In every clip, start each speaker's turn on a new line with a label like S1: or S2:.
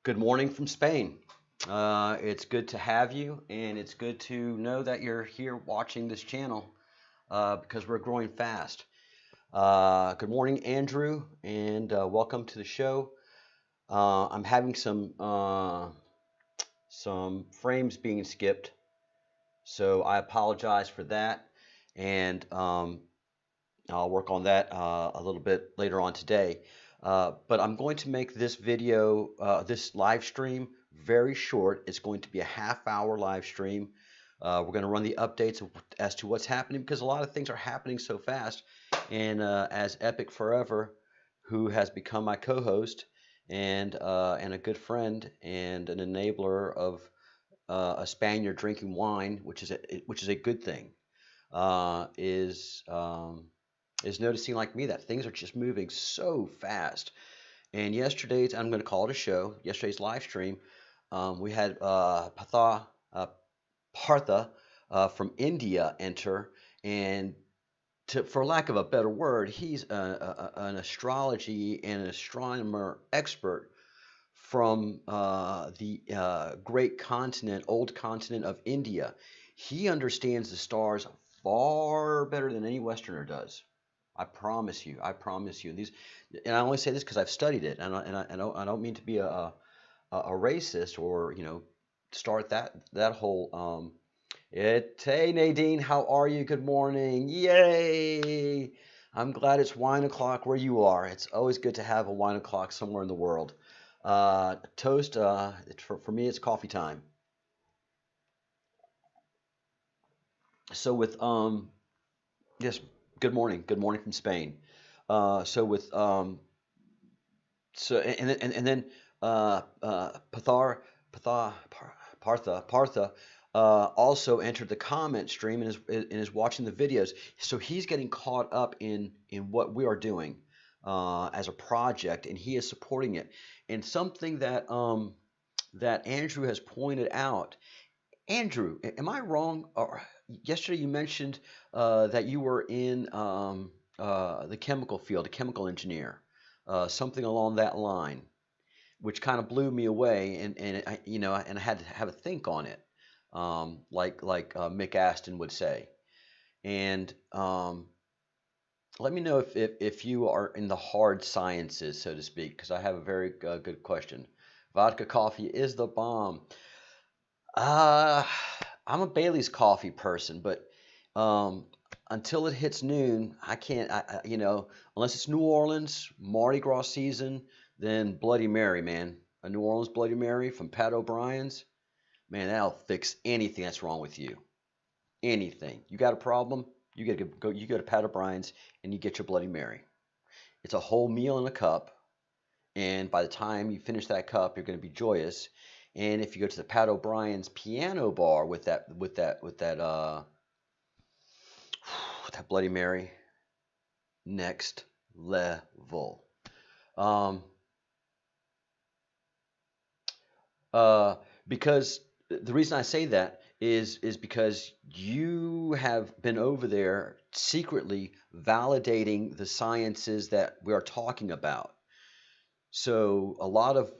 S1: Good morning from Spain. It's good to have you, and it's good to know that you're here watching this channel because we're growing fast. Good morning, Andrew, and welcome to the show. I'm having some frames being skipped, so I apologize for that, and I'll work on that a little bit later on today. But I'm going to make this video, this live stream, very short. It's going to be a half-hour live stream. We're going to run the updates as to what's happening because a lot of things are happening so fast. And as Epic Forever, who has become my co-host and a good friend and an enabler of a Spaniard drinking wine, which is a good thing, is noticing like me that things are just moving so fast. And I'm going to call it a show, yesterday's live stream, we had Partha from India enter, and for lack of a better word, he's an astrology and an astronomer expert from the great continent, old continent of India. He understands the stars far better than any Westerner does. I promise you. I promise you. And I only say this because I've studied it, and I don't mean to be a racist or start that whole. Hey Nadine, how are you? Good morning. Yay! I'm glad it's wine o'clock where you are. It's always good to have a wine o'clock somewhere in the world. Toast. For me, it's coffee time. So with yes, good morning. Good morning from Spain. So with so and then Partha also entered the comment stream and is watching the videos. So he's getting caught up in what we are doing as a project, and he is supporting it. And something that Andrew has pointed out. Andrew, am I wrong? Or yesterday you mentioned that you were in the chemical field, a chemical engineer, something along that line, which kind of blew me away, and I had to have a think on it, like Mick Aston would say. And let me know if you are in the hard sciences, so to speak, because I have a very good question. Vodka coffee is the bomb. Uh, I'm a Bailey's coffee person, but um, until it hits noon, I can't. Unless it's New Orleans Mardi Gras season, then Bloody Mary, man. A New Orleans Bloody Mary from Pat O'Brien's, man, that'll fix anything that's wrong with you. Anything. You got a problem? You gotta go. You go to Pat O'Brien's and you get your Bloody Mary. It's a whole meal in a cup, and by the time you finish that cup, you're going to be joyous. And if you go to the Pat O'Brien's piano bar with that Bloody Mary, next level. Um, because the reason I say that is because you have been over there secretly validating the sciences that we are talking about. So a lot of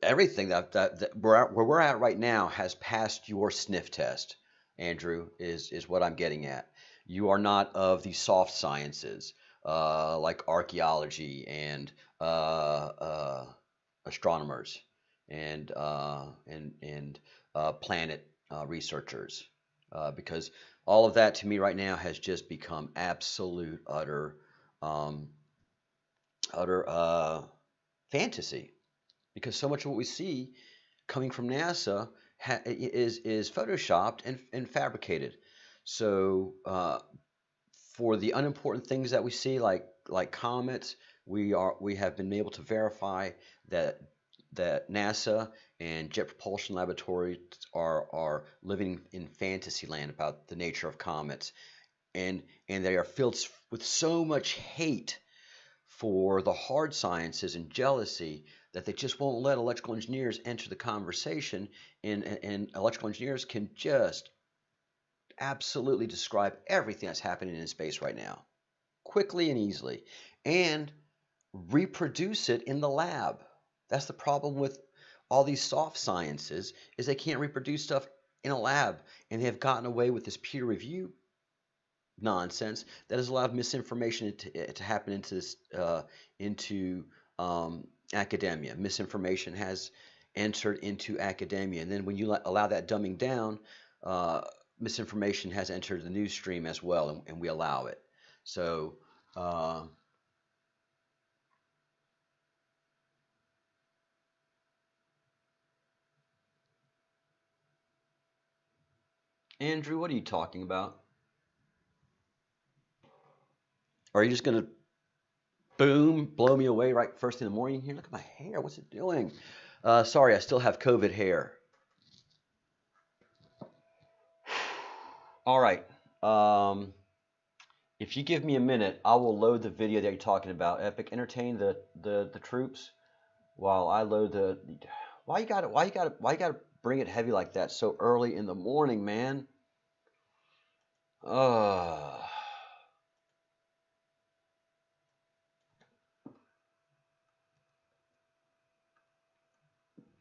S1: everything that where we're at right now has passed your sniff test, Andrew, is what I'm getting at. You are not of the soft sciences, like archaeology and astronomers and planet researchers, because all of that to me right now has just become absolute um, utter fantasy, because so much of what we see coming from NASA is photoshopped and fabricated. So for the unimportant things that we see, like comets, we have been able to verify that NASA and Jet Propulsion Laboratories are living in fantasy land about the nature of comets, and they are filled with so much hate for the hard sciences and jealousy that they just won't let electrical engineers enter the conversation, and electrical engineers can just absolutely describe everything that's happening in space right now quickly and easily and reproduce it in the lab. That's the problem with all these soft sciences is they can't reproduce stuff in a lab, and they have gotten away with this peer review nonsense that has allowed misinformation to happen into this into academia. Misinformation has entered into academia, and then when you allow that dumbing down, uh, misinformation has entered the news stream as well, and we allow it. So, uh, Andrew, what are you talking about? Are you just gonna boom blow me away right first in the morning here? Look at my hair. What's it doing? Sorry, I still have COVID hair. All right. Um, if you give me a minute, I will load the video that you're talking about. Epic, entertain the troops while I load the. Why you got to bring it heavy like that so early in the morning, man? Uh,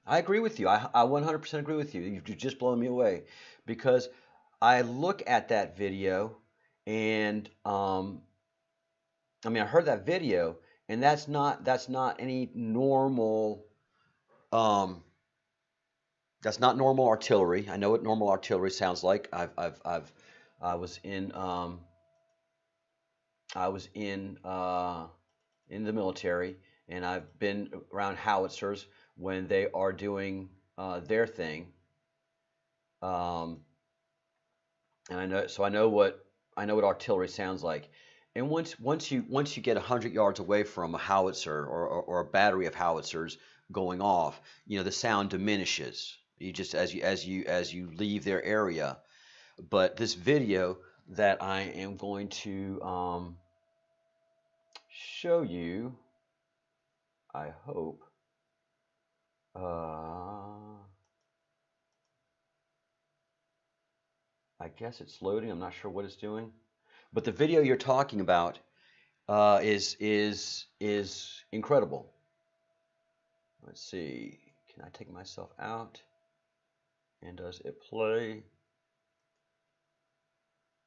S1: I agree with you. I 100% agree with you. You've just blown me away because I look at that video and I mean I heard that video and that's not any normal um, that's not normal artillery. I know what normal artillery sounds like. I was in I was in the military, and I've been around howitzers when they are doing their thing. Um, and I know what artillery sounds like. And once you get 100 yards away from a howitzer or a battery of howitzers going off, the sound diminishes. You just as you leave their area. But this video that I am going to show you, I hope. I guess it's loading. I'm not sure what it's doing. But the video you're talking about is incredible. Let's see. Can I take myself out? And does it play?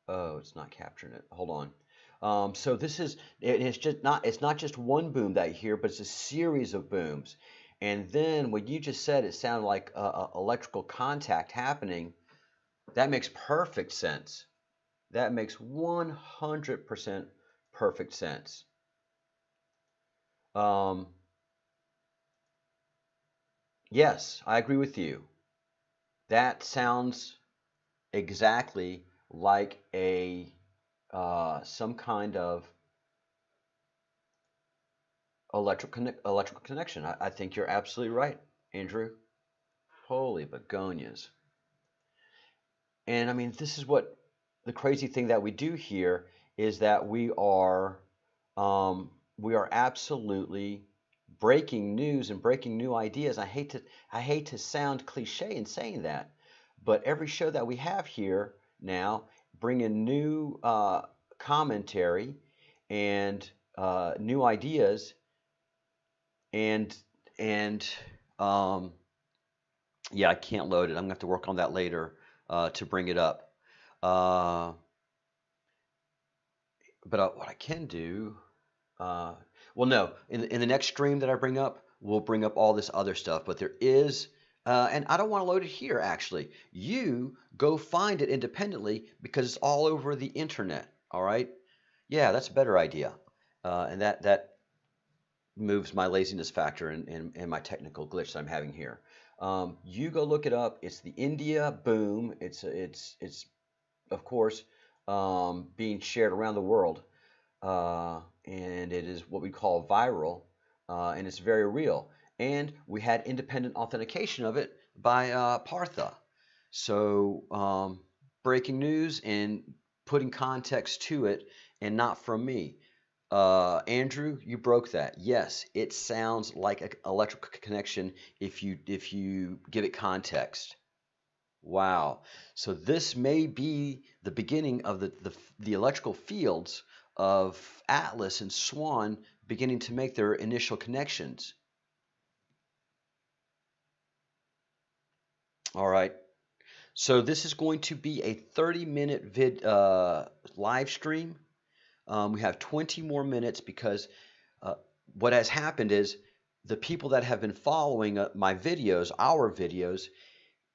S1: Oh, it's not capturing it. Hold on. So it's not just one boom that you hear, but it's a series of booms. And then what you just said, it sounded like electrical contact happening. That makes perfect sense. That makes 100% perfect sense. Um, yes, I agree with you. That sounds exactly like a some kind of electrical connection. I think you're absolutely right, Andrew. Holy begonias. And I mean, this is what the crazy thing that we do here is that we are absolutely breaking news and breaking new ideas. I hate to sound cliche in saying that, but every show that we have here now bring in new commentary and new ideas and and um, yeah, I can't load it. I'm gonna have to work on that later to bring it up. Uh, but what I can do, uh, well, no, in the next stream that I bring up, we'll bring up all this other stuff. But there is, and I don't want to load it here. Actually, you go find it independently because it's all over the internet. All right, yeah, that's a better idea, and that moves my laziness factor and my technical glitch that I'm having here. You go look it up. It's the India boom. It's of course being shared around the world, and it is what we call viral, and it's very real. And we had independent authentication of it by Partha. So breaking news and putting context to it, and not from me. Andrew, you broke that. Yes, it sounds like an electrical connection if you give it context. Wow. So this may be the beginning of the electrical fields of Atlas and Swan beginning to make their initial connections. All right. So this is going to be a 30-minute live stream. We have 20 more minutes because uh, what has happened is the people that have been following my videos, our videos,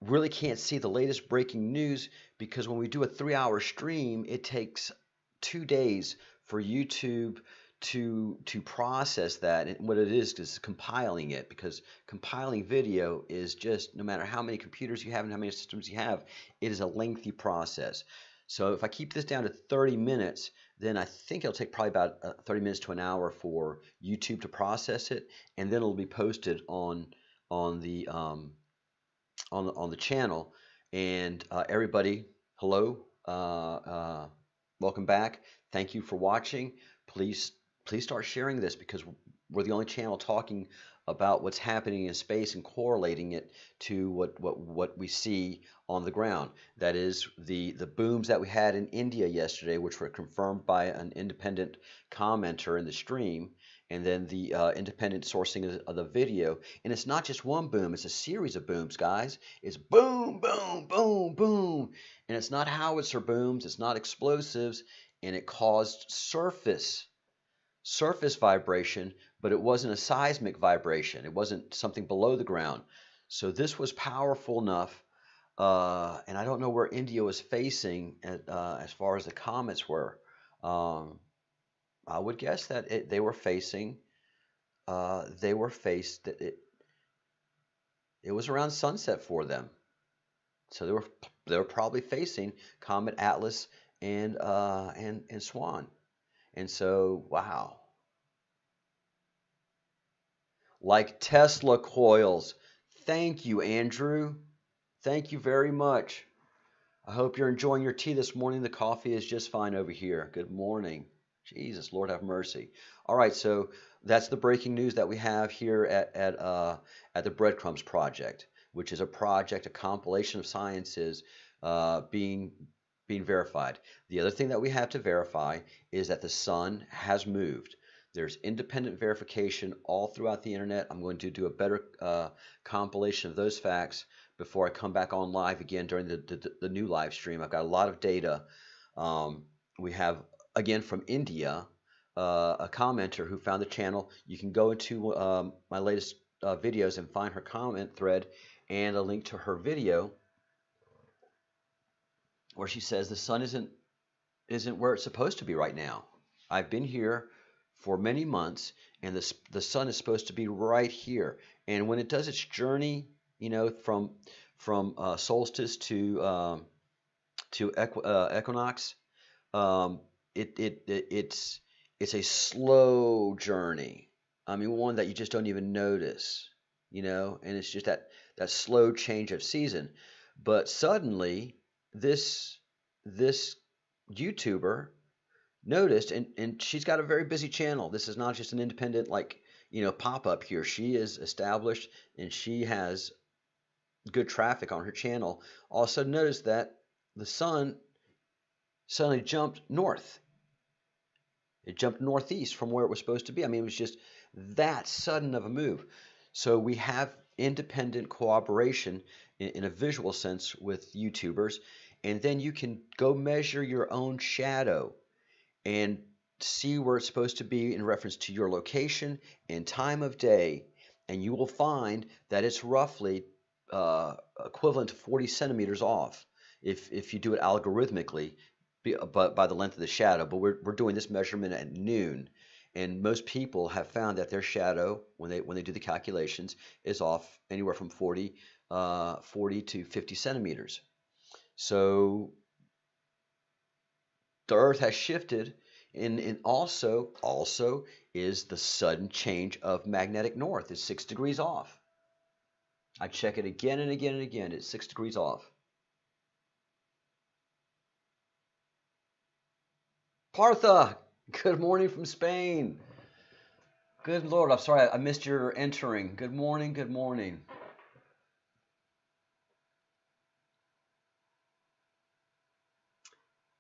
S1: really can't see the latest breaking news because when we do a 3-hour stream, it takes 2 days for YouTube to process that. And what it is compiling it, because compiling video is just, no matter how many computers you have and how many systems you have, it is a lengthy process. So if I keep this down to 30 minutes, then I think it'll take probably about 30 minutes to an hour for YouTube to process it, and then it'll be posted on the on the channel. And everybody, hello, welcome back. Thank you for watching. Please, please start sharing this because we're the only channel talking about what's happening in space and correlating it to what we see on the ground. That is the booms that we had in India yesterday, which were confirmed by an independent commenter in the stream, and then the independent sourcing of the video. And it's not just one boom, it's a series of booms, guys. It's boom, boom, boom, boom. And it's not howitzer booms, it's not explosives, and it caused surface vibration, but it wasn't a seismic vibration. It wasn't something below the ground. So this was powerful enough. And I don't know where India was facing as far as the comets were. I would guess that they were facing. It was around sunset for them, so they were probably facing Comet Atlas and Swan, and so wow, like Tesla coils. Thank you, Andrew. Thank you very much. I hope you're enjoying your tea this morning. The coffee is just fine over here. Good morning. Jesus, Lord have mercy. All right, so that's the breaking news that we have here at the Breadcrumbs Project, which is a project, a compilation of sciences being verified. The other thing that we have to verify is that the sun has moved. There's independent verification all throughout the internet. I'm going to do a better compilation of those facts before I come back on live again during the new live stream. I've got a lot of data. We have, again, from India, a commenter who found the channel. You can go into my latest videos and find her comment thread and a link to her video where she says the sun isn't where it's supposed to be right now. I've been here for many months, and the sun is supposed to be right here. And when it does its journey, from solstice to equinox, it's a slow journey. I mean, one that you just don't even notice, and it's just that slow change of season. But suddenly, this YouTuber noticed, and she's got a very busy channel. This is not just an independent pop up here. She is established and she has good traffic on her channel. All of a sudden noticed that the sun suddenly jumped north. It jumped northeast from where it was supposed to be. I mean, it was just that sudden of a move. So we have independent cooperation in a visual sense with YouTubers, and then you can go measure your own shadow and see where it's supposed to be in reference to your location and time of day, and you will find that it's roughly equivalent to 40 centimeters off if you do it algorithmically, but by the length of the shadow. But we're doing this measurement at noon, and most people have found that their shadow, when they do the calculations, is off anywhere from 40 to 50 centimeters. So the Earth has shifted, and also is the sudden change of magnetic north. It's 6 degrees off. I check it again and again and again. It's 6 degrees off. Partha, good morning from Spain. Good Lord, I'm sorry, I missed your entering. Good morning, good morning.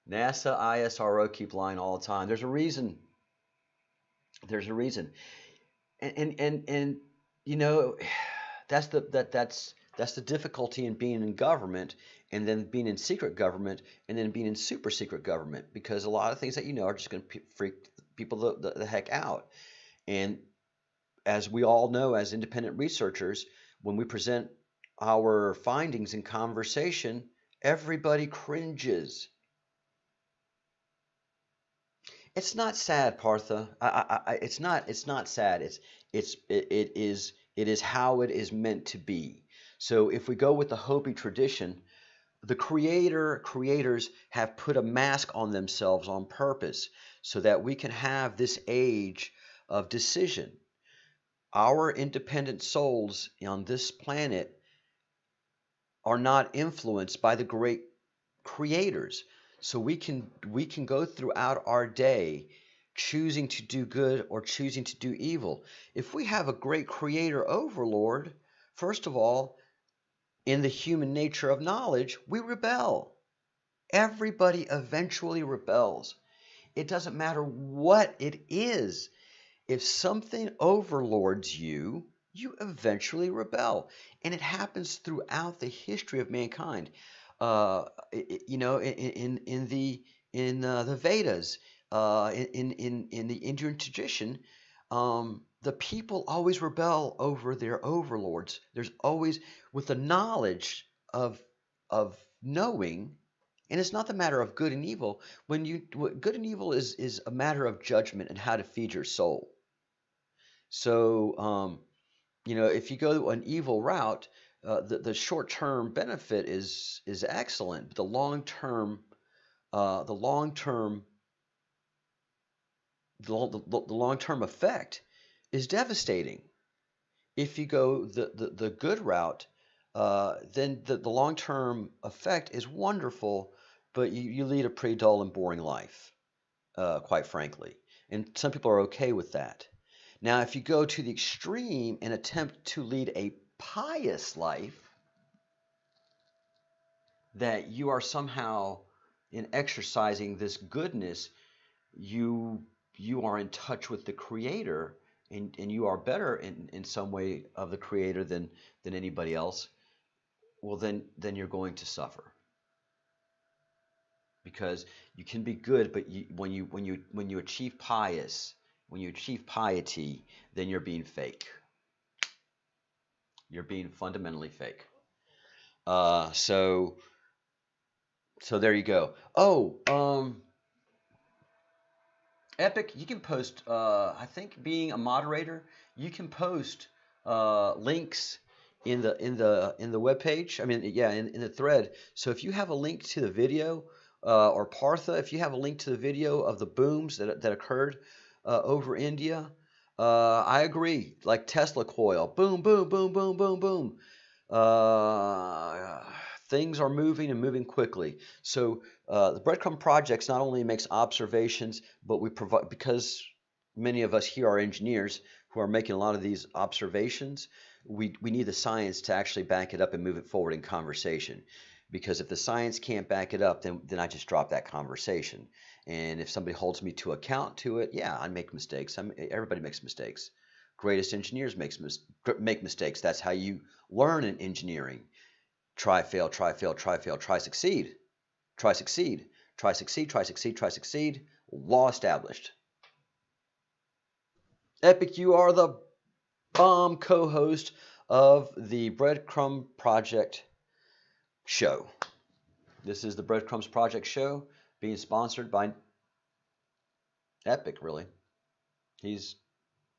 S1: NASA, ISRO keep lying all the time. There's a reason. There's a reason. And that's That's the difficulty in being in government and then being in secret government and then being in super secret government, because a lot of things that you know are just going to freak people the heck out. And as we all know, as independent researchers, when we present our findings in conversation, everybody cringes. It's not sad, Partha. It's not sad. It is how it is meant to be. So if we go with the Hopi tradition, the creators have put a mask on themselves on purpose so that we can have this age of decision. Our independent souls on this planet are not influenced by the great creators. So we can go throughout our day choosing to do good or choosing to do evil. If we have a great creator overlord, first of all, in the human nature of knowledge, we rebel. Everybody eventually rebels. It doesn't matter what it is. If something overlords you, you eventually rebel. And it happens throughout the history of mankind. In the Vedas, in the Indian tradition, the people always rebel over their overlords. There's always, with the knowledge of knowing, and it's not the matter of good and evil. Good and evil is a matter of judgment and how to feed your soul. So, if you go an evil route, the short-term benefit is excellent, but the long-term effect is devastating. If you go the good route, then the long-term effect is wonderful, but you lead a pretty dull and boring life, quite frankly. And some people are okay with that. Now, if you go to the extreme and attempt to lead a pious life, that you are somehow, in exercising this goodness, you you are in touch with the Creator, and you are better in some way of the Creator than anybody else. Well, then you're going to suffer, because you can be good, but when you achieve when you achieve piety, then you're being fake. You're being fundamentally fake. So there you go. Oh, Epic, you can post. I think, being a moderator, you can post links in the web page. I mean, yeah, in the thread. So if you have a link to the video, or Partha, if you have a link to the video of the booms that occurred over India, I agree. Like Tesla coil, boom, boom, boom, boom, boom, boom. Uh, Things are moving and moving quickly. So the Breadcrumb Projects not only makes observations, but we provide, because many of us here are engineers who are making a lot of these observations. We need the science to actually back it up and move it forward in conversation. Because if the science can't back it up, then I just drop that conversation. And if somebody holds me to account to it, yeah, I make mistakes. Everybody makes mistakes. Greatest engineers make mistakes. That's how you learn in engineering. Try, fail, try, fail, try, fail, try, succeed. Try, succeed. Try, succeed, try, succeed, try, succeed. Law established. Epic, you are the bomb co-host of the Breadcrumb Project show. This is the Breadcrumbs Project show, being sponsored by Epic, really. He's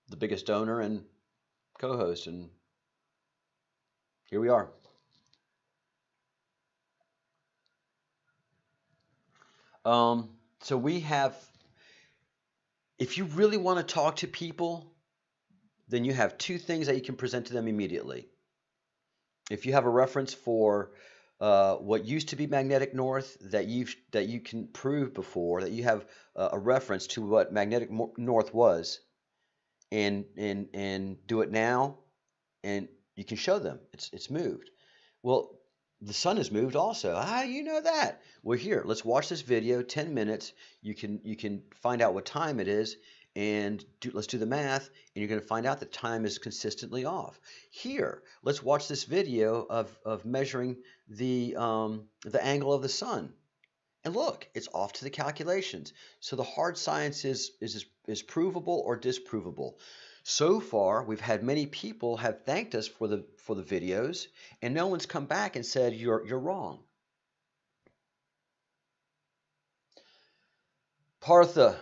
S1: the biggest donor and co-host, and here we are. So we have, if you really want to talk to people, then you have two things that you can present to them immediately. If you have a reference for what used to be magnetic north that you can prove before, that you have a reference to what magnetic north was, and do it now, and you can show them it's moved. Well, the sun has moved also. How do you know that? Well, here, let's watch this video, 10 minutes. You can find out what time it is, and let's do the math, and you're going to find out that time is consistently off. Here, let's watch this video of measuring the angle of the sun. And look, it's off to the calculations. So the hard science is provable or disprovable. So far, we've had many people have thanked us for the videos, and no one's come back and said you're wrong. Partha,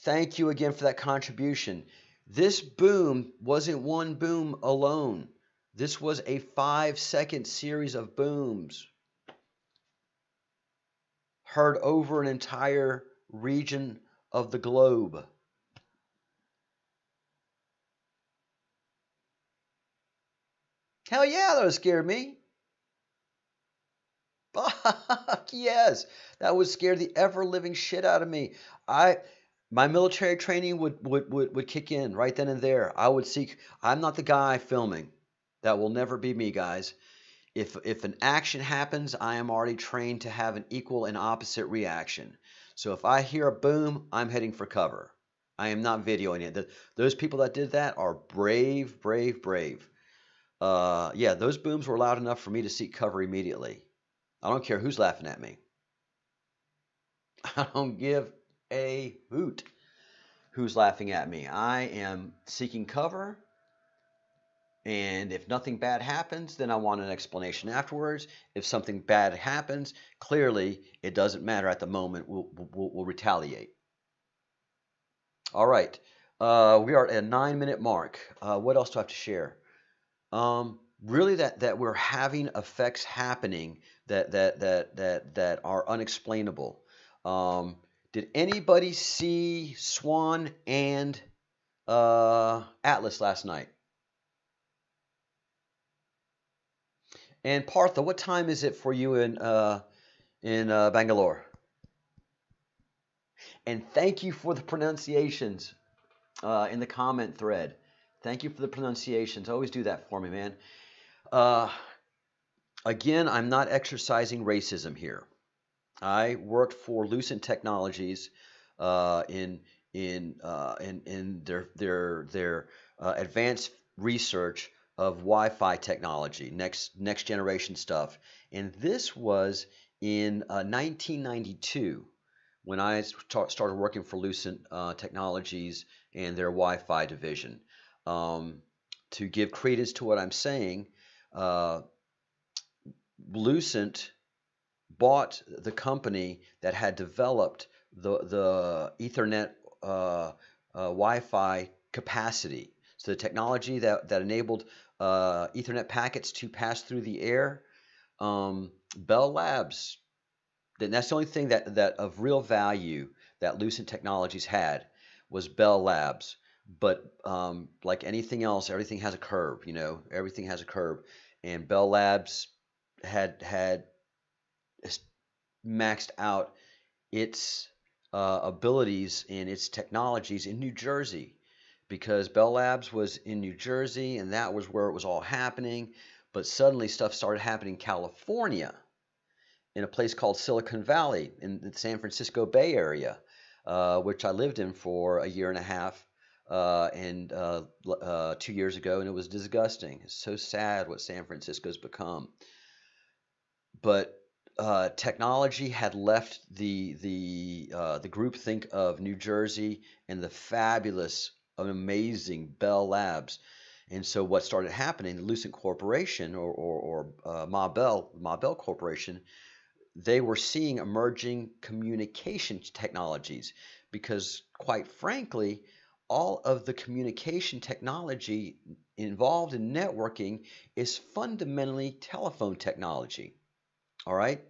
S1: thank you again for that contribution. This boom wasn't one boom alone. This was a 5-second series of booms heard over an entire region of the globe. Hell yeah, that would scare me. Fuck yes, that would scare the ever living shit out of me. I My military training would kick in right then and there. I would seek. I'm not the guy filming. That will never be me, guys. If an action happens, I am already trained to have an equal and opposite reaction. So if I hear a boom, I'm heading for cover. I am not videoing it. Those people that did that are brave, brave, brave. Yeah, those booms were loud enough for me to seek cover immediately. I don't care who's laughing at me. I don't give a hoot who's laughing at me. I am seeking cover, and if nothing bad happens, then I want an explanation afterwards. If something bad happens, clearly it doesn't matter at the moment. We'll retaliate. All right. We are at a 9-minute mark. What else do I have to share? Really, that we're having effects happening that are unexplainable. Did anybody see Swan and Atlas last night? And Partha, what time is it for you in Bangalore? And thank you for the pronunciations in the comment thread. Thank you for the pronunciations. Always do that for me, man. Uh, Again, I'm not exercising racism here. I worked for Lucent Technologies in their advanced research of Wi-Fi technology, next generation stuff, and this was in 1992 when I started working for Lucent Technologies and their Wi-Fi division. To give credence to what I'm saying, Lucent bought the company that had developed the Ethernet Wi-Fi capacity. So the technology that enabled Ethernet packets to pass through the air. Bell Labs. That's the only thing that of real value that Lucent Technologies had was Bell Labs. But like anything else, everything has a curve. Everything has a curve, and Bell Labs had maxed out its abilities and its technologies in New Jersey because Bell Labs was in New Jersey and that was where it was all happening. But suddenly stuff started happening in California in a place called Silicon Valley in the San Francisco Bay Area, which I lived in for a year and a half and 2 years ago, and it was disgusting. It's so sad what San Francisco's become. But technology had left the groupthink of New Jersey and the fabulous, amazing Bell Labs. And so what started happening, the Lucent Corporation or Ma Bell Corporation, they were seeing emerging communication technologies because, quite frankly, all of the communication technology involved in networking is fundamentally telephone technology. All right.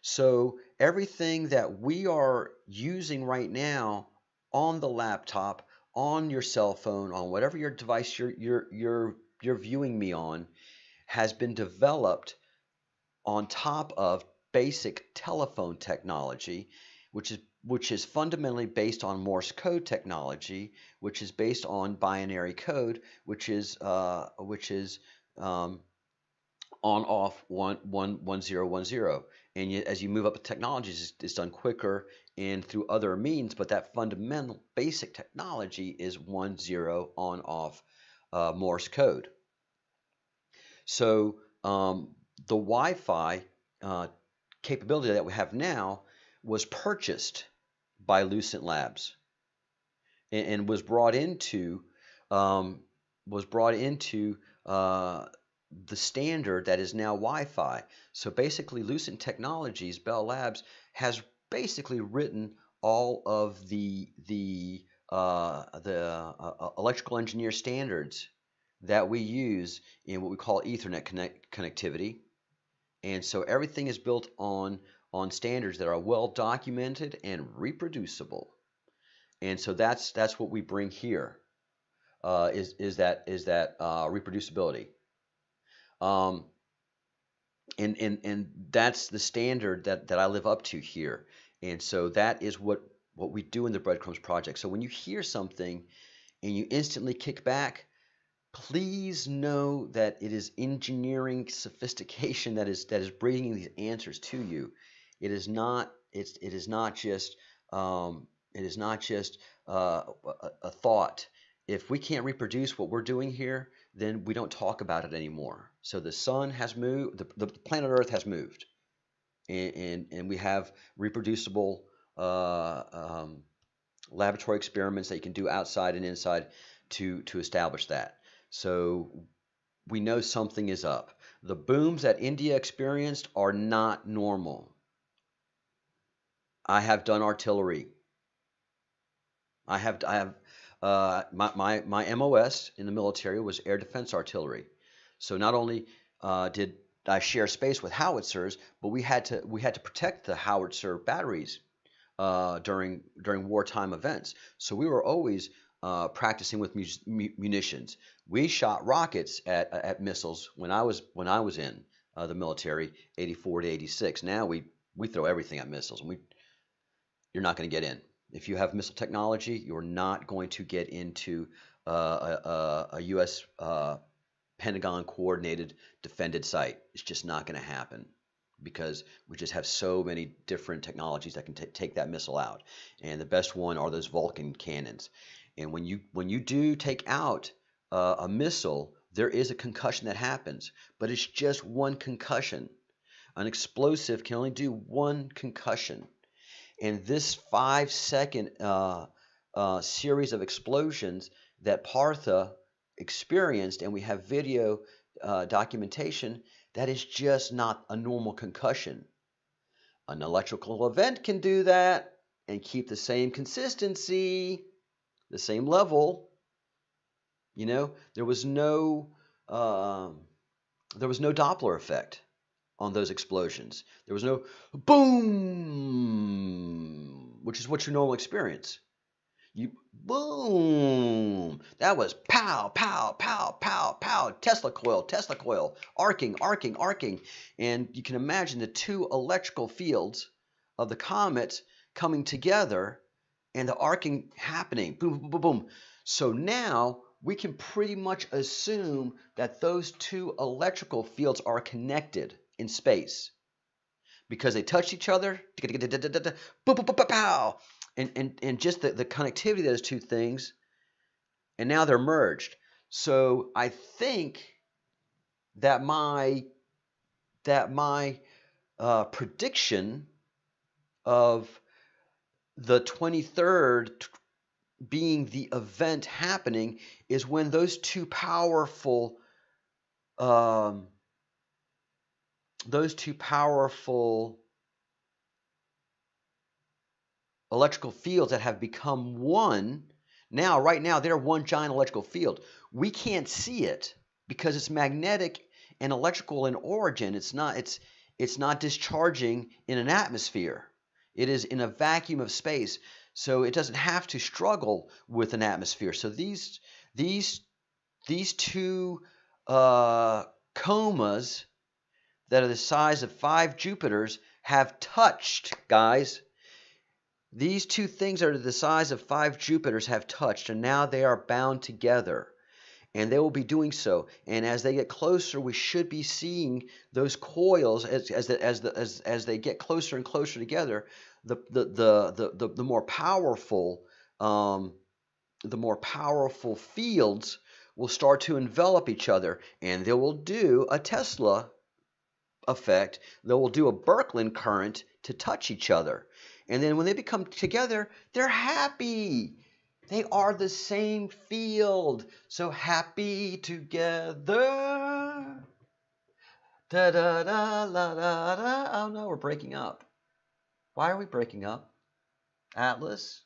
S1: So everything that we are using right now on the laptop, on your cell phone, on whatever your device you're viewing me on, has been developed on top of basic telephone technology, which is fundamentally based on Morse code technology, which is based on binary code, which is on off 1 1 1 0 1 0, and as you move up the technologies, it's done quicker and through other means, but that fundamental basic technology is 1-0 on-off Morse code. So the Wi-Fi capability that we have now was purchased by Lucent Labs and was brought into um, the standard that is now Wi-Fi. So basically, Lucent Technologies, Bell Labs, has basically written all of the electrical engineer standards that we use in what we call Ethernet connectivity. And so everything is built on standards that are well documented and reproducible. And so that's what we bring here, is that reproducibility. Um, and that's the standard that I live up to here. And so that is what we do in the Breadcrumbs project. So when you hear something and you instantly kick back, please know that it is engineering sophistication that is bringing these answers to you. It is not just a thought. If we can't reproduce what we're doing here, then we don't talk about it anymore. So the sun has moved, the planet Earth has moved, and we have reproducible laboratory experiments that you can do outside and inside to establish that. So we know something is up. The booms that India experienced are not normal. I have done artillery. I have my MOS in the military was air defense artillery. So not only did I share space with howitzers, but we had to protect the howitzer batteries during wartime events. So we were always practicing with munitions. We shot rockets at missiles when I was in the military, 84 to 86. Now we throw everything at missiles, and you're not going to get in. If you have missile technology, you're not going to get into a U.S. Pentagon coordinated defended site. It's just not going to happen, because we just have so many different technologies that can take that missile out. And the best one are those Vulcan cannons. And when you do take out a missile, there is a concussion that happens, but it's just one concussion. An explosive can only do one concussion. And this 5-second series of explosions that Partha experienced, and we have video documentation, that is just not a normal concussion. An electrical event can do that and keep the same consistency, the same level. You know, there was no Doppler effect on those explosions. There was no boom, which is what you normally experience. You boom. That was pow, pow, pow, pow, pow. Tesla coil, arcing. And you can imagine the two electrical fields of the comet coming together and the arcing happening. Boom, boom, boom, boom. So now we can pretty much assume that those two electrical fields are connected in space because they touched each other. Boom, boom, boom, pow. And just the connectivity of those two things, and now they're merged. So I think that my prediction of the 23rd being the event happening is when those two powerful electrical fields that have become one. Right now, they're one giant electrical field. We can't see it because it's magnetic and electrical in origin. It's not discharging in an atmosphere. It is in a vacuum of space, so it doesn't have to struggle with an atmosphere. So these two comas that are the size of 5 Jupiters have touched, guys. These two things that are the size of 5 Jupiters have touched, and now they are bound together. and they will be doing so. And as they get closer, we should be seeing those coils as they get closer and closer together. The more powerful um, the more powerful fields will start to envelop each other, and they will do a Tesla effect. They will do a Birkeland current to touch each other. And then when they become together, they're happy. They are the same field. So happy together. Da da da la da da. Oh no, we're breaking up. Why are we breaking up? Atlas?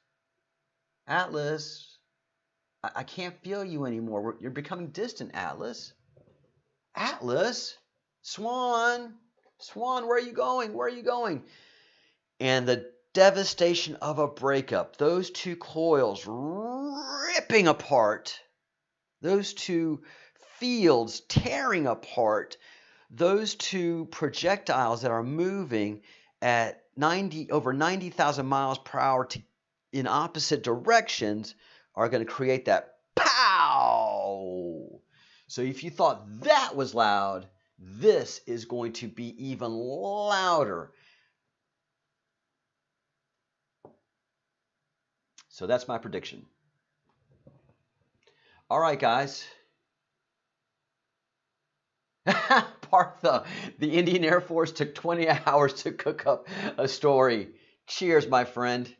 S1: Atlas? I can't feel you anymore. You're becoming distant, Atlas. Atlas? Swan? Swan, where are you going? Where are you going? And the devastation of a breakup. Those two coils ripping apart. Those two fields tearing apart. Those two projectiles that are moving at over 90,000 miles per hour in opposite directions are going to create that pow. So if you thought that was loud, this is going to be even louder. So that's my prediction. All right, guys. Partha, the Indian Air Force took 20 hours to cook up a story. Cheers, my friend.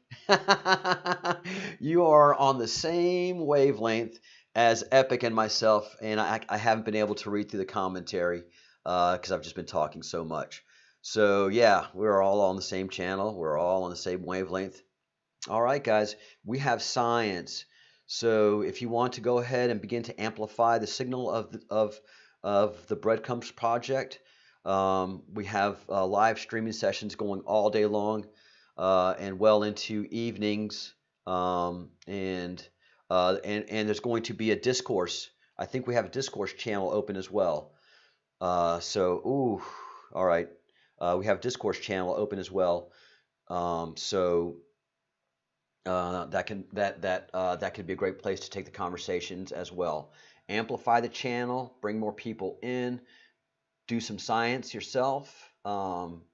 S1: You are on the same wavelength as Epic and myself, and I haven't been able to read through the commentary because I've just been talking so much. So yeah, we're all on the same channel. We're all on the same wavelength. All right, guys, we have science. So if you want to go ahead and begin to amplify the signal of the Breadcrumbs Project, we have live streaming sessions going all day long and well into evenings, and there's going to be a discourse. I think we have a discourse channel open as well. All right, we have a discourse channel open as well. That could be a great place to take the conversations as well. Amplify the channel, bring more people in, do some science yourself,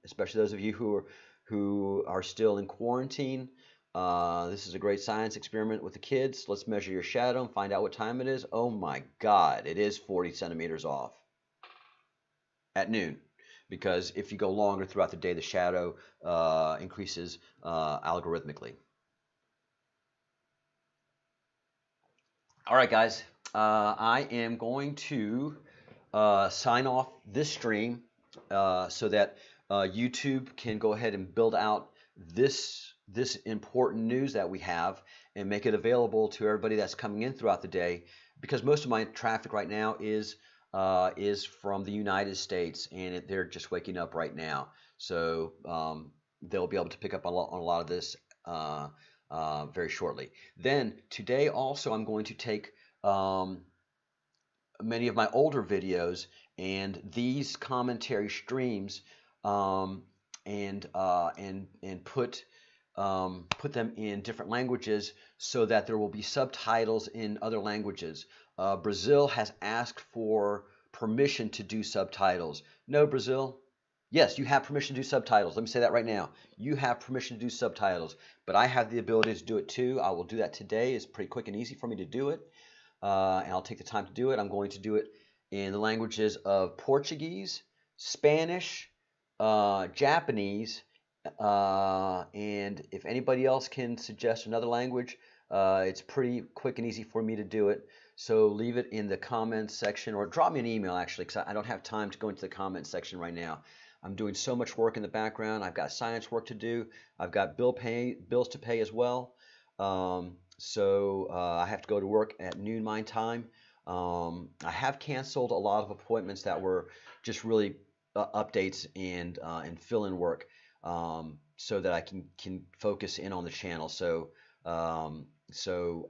S1: especially those of you who are still in quarantine. This is a great science experiment with the kids. Let's measure your shadow and find out what time it is. Oh my God, it is 40 centimeters off at noon. Because if you go longer throughout the day, the shadow increases algorithmically. All right, guys, I am going to sign off this stream so that YouTube can go ahead and build out this important news that we have and make it available to everybody that's coming in throughout the day, because most of my traffic right now is from the United States, and they're just waking up right now. So they'll be able to pick up on a lot of this very shortly. Then today also I'm going to take many of my older videos and these commentary streams and put them in different languages so that there will be subtitles in other languages. Brazil has asked for permission to do subtitles. No, Brazil. Yes, you have permission to do subtitles. Let me say that right now. You have permission to do subtitles, but I have the ability to do it too. I will do that today. It's pretty quick and easy for me to do it, and I'll take the time to do it. I'm going to do it in the languages of Portuguese, Spanish, Japanese, and if anybody else can suggest another language, it's pretty quick and easy for me to do it. So leave it in the comments section, or drop me an email actually, because I don't have time to go into the comments section right now. I'm doing so much work in the background. I've got science work to do. I've got bills to pay as well. So I have to go to work at noon my time. I have canceled a lot of appointments that were just really updates and fill-in work, so that I can focus in on the channel. So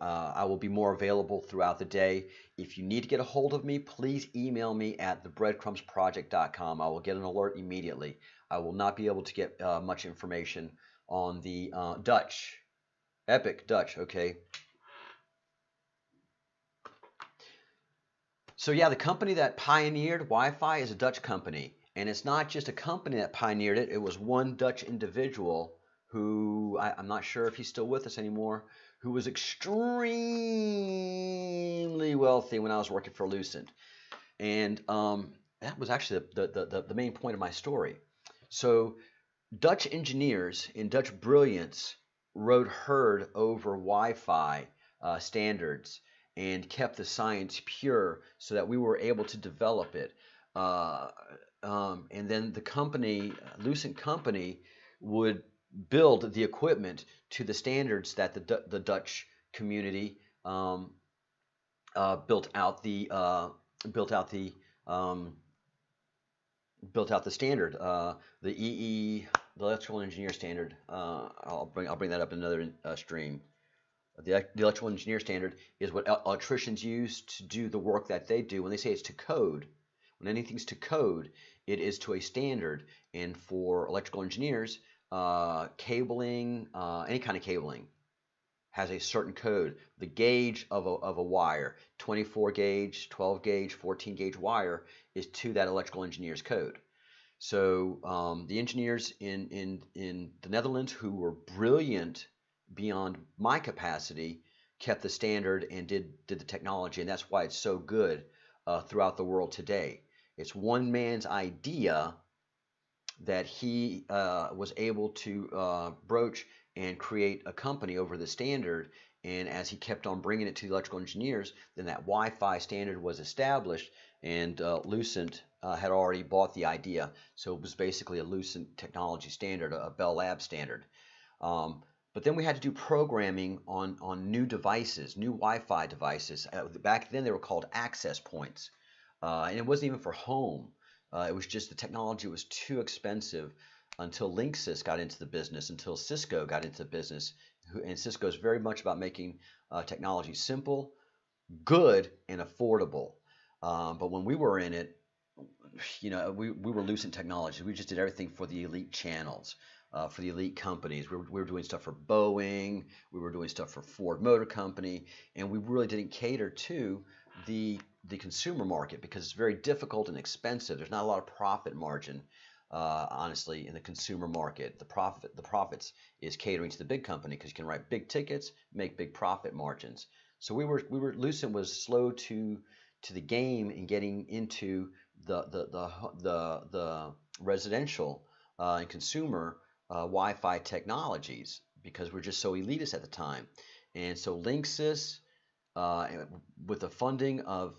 S1: I will be more available throughout the day. If you need to get a hold of me, please email me at thebreadcrumbsproject.com. I will get an alert immediately. I will not be able to get much information on the Dutch. Epic Dutch, okay. So yeah, the company that pioneered Wi-Fi is a Dutch company, and it's not just a company that pioneered it. It was one Dutch individual who I'm not sure if he's still with us anymore, who was extremely wealthy when I was working for Lucent, and that was actually the main point of my story. So Dutch engineers in Dutch brilliance rode herd over Wi-Fi standards and kept the science pure so that we were able to develop it. Uh, and then the company, Lucent Company, would build the equipment to the standards that the Dutch community built out built out the um, built out the standard, the the electrical engineer standard. I'll bring that up in another stream. The electrical engineer standard is what electricians use to do the work that they do. When they say it's to code, when anything's to code, it is to a standard. And for electrical engineers, cabling, any kind of cabling, has a certain code. The gauge of a wire, 24 gauge, 12 gauge, 14 gauge wire, is to that electrical engineer's code. So the engineers in the Netherlands, who were brilliant beyond my capacity, kept the standard and did the technology, and that's why it's so good throughout the world today. It's one man's idea that he was able to broach and create a company over the standard. And as he kept on bringing it to the electrical engineers, then that Wi-Fi standard was established, and Lucent had already bought the idea. So it was basically a Lucent technology standard, a Bell Lab standard. But then we had to do programming on new devices, new Wi-Fi devices. Back then they were called access points. And it wasn't even for home. It was just the technology was too expensive until Linksys got into the business, until Cisco got into the business. And Cisco is very much about making technology simple, good, and affordable. But when we were in it, we were Lucent Technologies. We just did everything for the elite channels, for the elite companies. We were doing stuff for Boeing. We were doing stuff for Ford Motor Company, and we really didn't cater to the consumer market because it's very difficult and expensive. There's not a lot of profit margin, honestly, in the consumer market. The profits is catering to the big company because you can write big tickets, make big profit margins. So Lucent was slow to the game in getting into the residential and consumer Wi-Fi technologies because we're just so elitist at the time. And so Linksys, with the funding of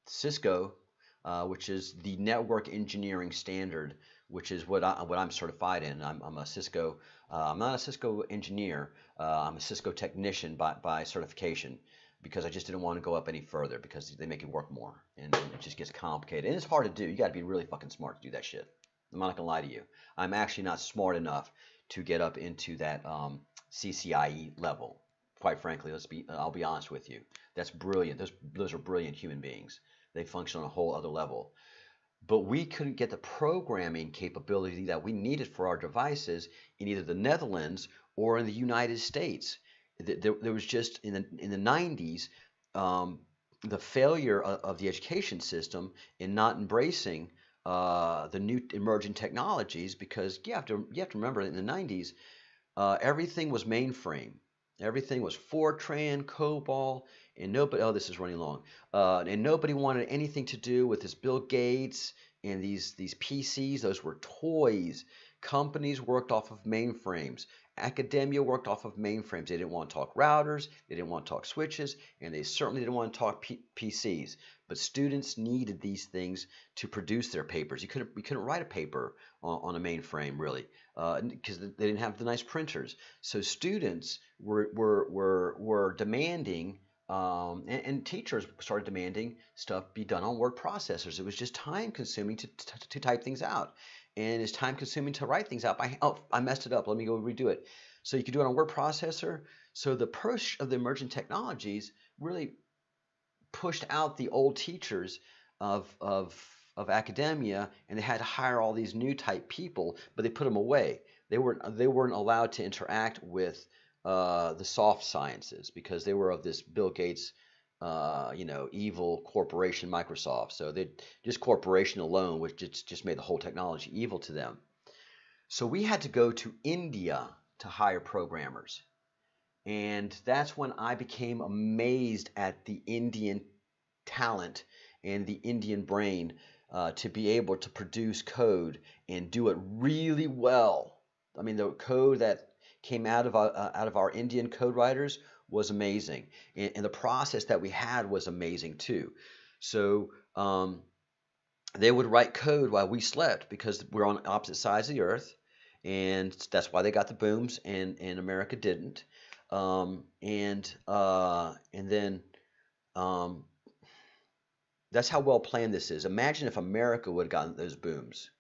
S1: Cisco, which is the network engineering standard, which is what I'm certified in. I'm a Cisco. I'm not a Cisco engineer. I'm a Cisco technician by certification because I just didn't want to go up any further because they make it work more and it just gets complicated and it's hard to do. You got to be really fucking smart to do that shit. I'm not gonna lie to you. I'm actually not smart enough to get up into that CCIE level. Quite frankly, I'll be honest with you. That's brilliant. Those are brilliant human beings. They function on a whole other level. But we couldn't get the programming capability that we needed for our devices in either the Netherlands or in the United States. There was just in the 90s the failure of the education system in not embracing the new emerging technologies because you have to remember in the 90s everything was mainframe. Everything was Fortran, COBOL, and nobody. Oh, this is running long. And nobody wanted anything to do with this Bill Gates and these PCs. Those were toys. Companies worked off of mainframes. Academia worked off of mainframes. They didn't want to talk routers. They didn't want to talk switches, and they certainly didn't want to talk PCs. But students needed these things to produce their papers. We couldn't write a paper on a mainframe really because they didn't have the nice printers. So students were demanding, and teachers started demanding stuff be done on word processors. It was just time consuming to type things out. And it's time consuming to write things out. I messed it up. Let me go redo it. So you could do it on a word processor. So the push of the emerging technologies really pushed out the old teachers of academia, and they had to hire all these new type people, but they put them away. They weren't allowed to interact with the soft sciences because they were of this Bill Gates evil corporation Microsoft. So they just corporation alone, which just made the whole technology evil to them. So we had to go to India to hire programmers. And that's when I became amazed at the Indian talent and the Indian brain to be able to produce code and do it really well. I mean, the code that came out of our Indian code writers was amazing, and the process that we had was amazing too. So they would write code while we slept because we're on opposite sides of the earth, and that's why they got the booms and America didn't. And then um, that's how well planned this is. Imagine if America would have gotten those booms.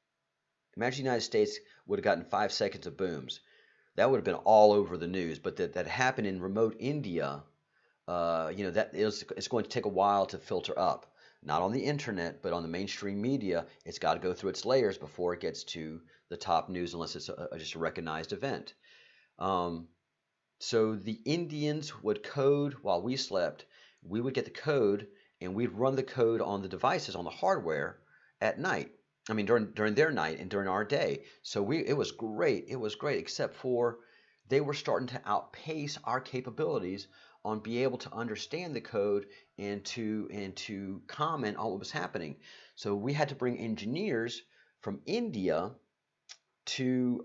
S1: Imagine the United States would have gotten 5 seconds of booms. That would have been all over the news. But that happened in remote India. It's going to take a while to filter up. Not on the internet, but on the mainstream media, it's got to go through its layers before it gets to the top news, unless it's just a recognized event. So the Indians would code while we slept. We would get the code, and we'd run the code on the devices, on the hardware at night. I mean, during their night and during our day. So it was great. It was great, except for they were starting to outpace our capabilities on being able to understand the code and to comment on what was happening. So we had to bring engineers from India to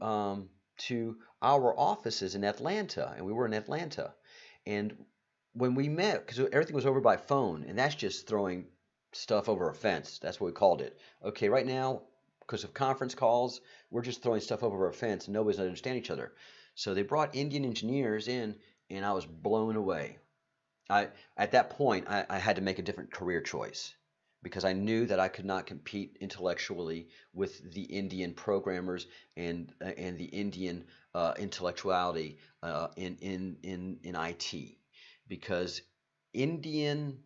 S1: our offices in Atlanta, and we were in Atlanta. And when we met, because everything was over by phone, and that's just throwing stuff over a fence. That's what we called it. Okay, right now, because of conference calls, we're just throwing stuff over a fence, and nobody's understand each other. So they brought Indian engineers in, and I was blown away. At that point, I had to make a different career choice because I knew that I could not compete intellectually with the Indian programmers and the Indian intellectuality in IT, because Indian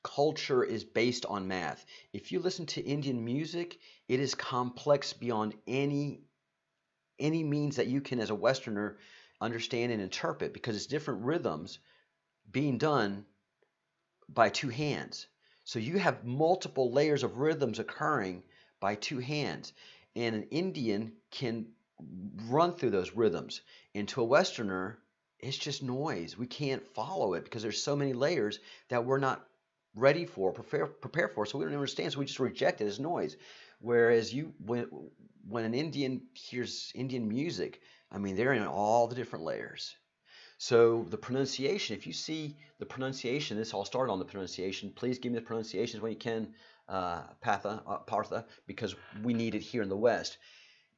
S1: culture is based on math. If you listen to Indian music, it is complex beyond any means that you can, as a Westerner, understand and interpret, because it's different rhythms being done by two hands. So you have multiple layers of rhythms occurring by two hands. And an Indian can run through those rhythms. And to a Westerner, it's just noise. We can't follow it because there's so many layers that we're not ready for, prepare for, so we don't understand. So we just reject it as noise. Whereas when an Indian hears Indian music, I mean, they're in all the different layers. So the pronunciation, if you see the pronunciation, this all started on the pronunciation. Please give me the pronunciations when you can, Partha, because we need it here in the West.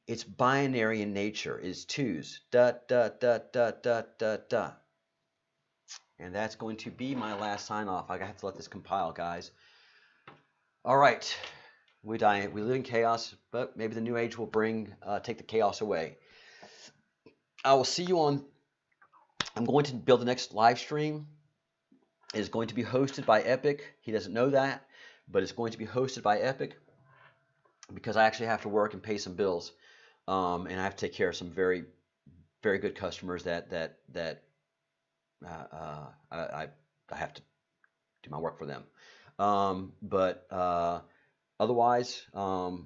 S1: It's binary in nature. It's twos. Da, da, da, da, da, da, da. And that's going to be my last sign off. I have to let this compile, guys. All right. We live in chaos, but maybe the new age will take the chaos away. I will see you on. I'm going to build the next live stream. It is going to be hosted by Epic. He doesn't know that, but it's going to be hosted by Epic because I actually have to work and pay some bills, and I have to take care of some very, very good customers that I have to do my work for them. But otherwise, the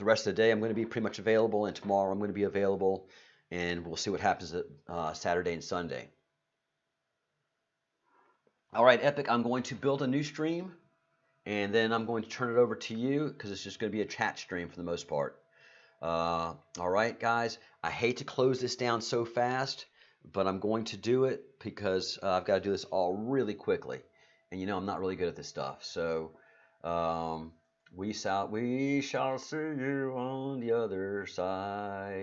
S1: rest of the day I'm going to be pretty much available, and tomorrow I'm going to be available, and we'll see what happens at Saturday and Sunday. All right, Epic, I'm going to build a new stream, and then I'm going to turn it over to you because it's just going to be a chat stream for the most part. All right, guys, I hate to close this down so fast, but I'm going to do it because I've got to do this all really quickly. And I'm not really good at this stuff. So we shall see you on the other side.